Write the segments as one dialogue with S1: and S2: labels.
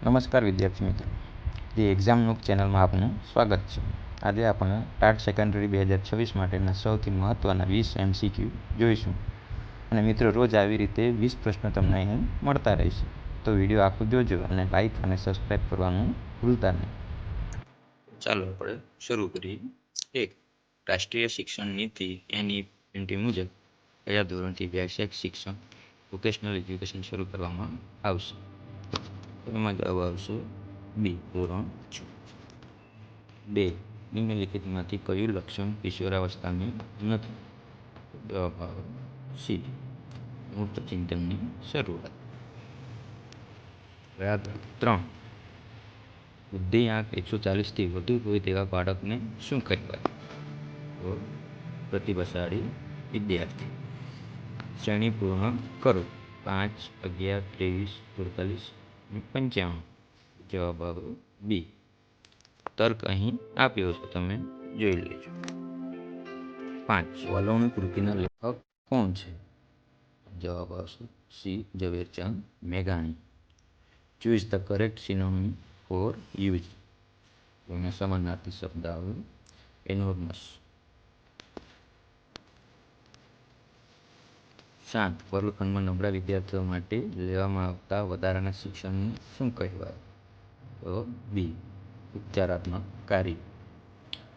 S1: નમસ્કાર વિદ્યાર્થી મિત્રો, ધી એક્ઝામ નૂબ ચેનલમાં આપનું સ્વાગત છે. આજે આપણે ટાટ સેકન્ડરી 2026 માટેના સૌથી મહત્ત્વના 20 MCQ જોઈશું. અને મિત્રો, રોજ આવી રીતે 20 પ્રશ્નો તમને અહીં મળતા રહેશે. તો વિડીયો આખું જોજો અને લાઇક અને સબસ્ક્રાઈબ કરવાનું ભૂલતા નહીં. ચાલો આપણે શરૂ કરીએ. 1. રાષ્ટ્રીય શિક્ષણ નીતિ NEP મુજબ કયા ધોરણથી વ્યાવસાયિક શિક્ષણ વોકેશનલ એજ્યુકેશન શરૂ કરવામાં આવશે? એમાં જવાબ આવશે બી, ધોરણ 6. 2. નિમ્નલિખિતમાંથી કયું લક્ષણ કિશોરાવસ્થાનું નથી? જવાબ આવે સી, મુક્ત ચિંતનની શરૂઆત. 3. બુદ્ધિઆંક 140થી વધુ હોય તેવા બાળકને શું કહેવાય? તો પ્રતિભાશાળી વિદ્યાર્થી. શ્રેણી પૂર્ણ કરો. 5, 11, 23, 45, 95. જવાબ આવે બી. તર્ક અહીં આપ્યો છે, તમે જોઈ લેજો. 5. વલોણી કૃતિના લેખક કોણ છે? જવાબ આવશે સી, ઝવેરચંદ મેઘાણી. Choose the correct synonym for use. એમાં સમાનાર્થી શબ્દ આવે એનોર્મસ. 7. વર્ગખંડમાં નબળા વિદ્યાર્થીઓ માટે લેવામાં આવતા વધારાના શિક્ષણને શું કહેવાય? તો બી, ઉપચારાત્મક કાર્ય.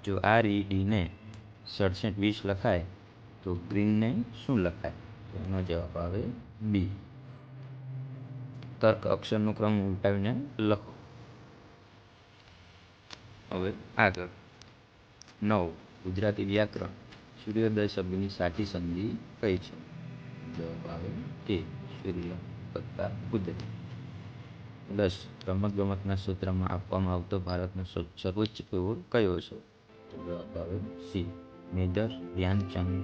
S1: જો REDને 6720 લખાય તો ગ્રીનને શું લખાય? તો એનો જવાબ આવે બી. તર્ક અક્ષરનો ક્રમ ઉલટાવીને લખો. હવે આગળ. 9. ગુજરાતી વ્યાકરણ. સૂર્યોદય શબ્દની સાચી સંધિ કઈ છે? જવાબ આવે એ, સૂર્ય વત્તા ઉદય. 10. રમતગમતના ક્ષેત્રમાં આપવામાં આવતો ભારતનો સર્વોચ્ચ એવોર્ડ કયો છે? જવાબ આવે C, major Dhyan Chand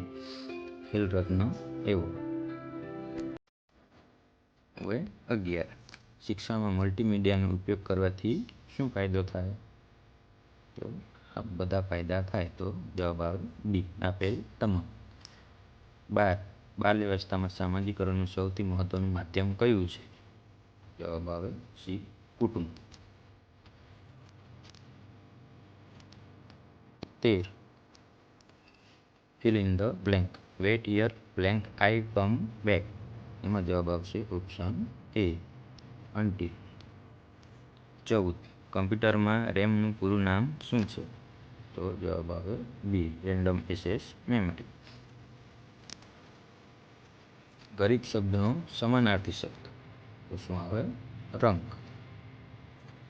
S1: Khel Ratna award. હવે 11. શિક્ષણમાં મલ્ટીમીડિયાનો ઉપયોગ કરવાથી શું ફાયદો થાય? તો આ બધા ફાયદા થાય. તો જવાબ આવે બી, આપેલ તમામ. 12. બાલ્યાવસ્થામાં સામાજિકરણનું સૌથી મહત્વનું માધ્યમ કયું છે? જવાબ આવે સી, કુટુંબ. 13. Fill in the blank. Wait here blank I come back. એમાં જવાબ આવશે ઓપ્શન એ, અનટિલ. 14. કમ્પ્યુટરમાં રેમનું પૂરું નામ શું છે? તો જવાબ આવે બી, રેન્ડમ એક્સેસ મેમરી. ગરીબ શબ્દનો સમાનાર્થી શબ્દ તો શું આવે? રંક.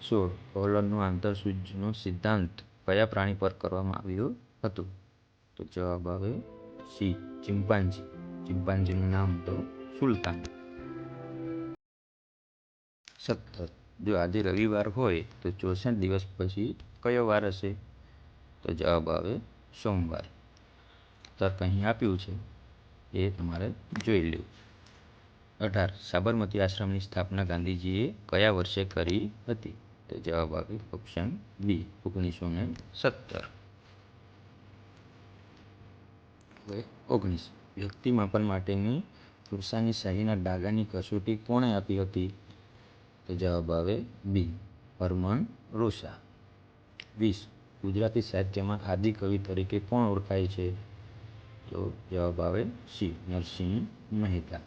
S1: 16. હોલરનો આંતરસૂઝનો સિદ્ધાંત કયા પ્રાણી પર કરવામાં આવ્યો હતો? તો જવાબ આવે સી, ચિમ્પાન્જી. ચિમ્પાન્જીનું નામ તો સુલતાન. 17. જો આજે રવિવાર હોય તો 64 દિવસ પછી કયો વાર હશે? તો જવાબ આવે સોમવાર. તર્ક અહીં આપ્યું છે, એ તમારે જોઈ લેવું. 18. સાબરમતી આશ્રમની સ્થાપના ગાંધીજીએ કયા વર્ષે કરી હતી? તો જવાબ આવે ઓપ્શન બી, 1917. હવે 19. વ્યક્તિ માપન માટેની પુરસાની શાહીના ડાઘાની કસોટી કોણે આપી હતી? તો જવાબ આવે બી, હરમન રોસા. 20. ગુજરાતી સાહિત્યમાં આદિકવિ તરીકે કોણ ઓળખાય છે? તો જવાબ આવે સી, નરસિંહ મહેતા.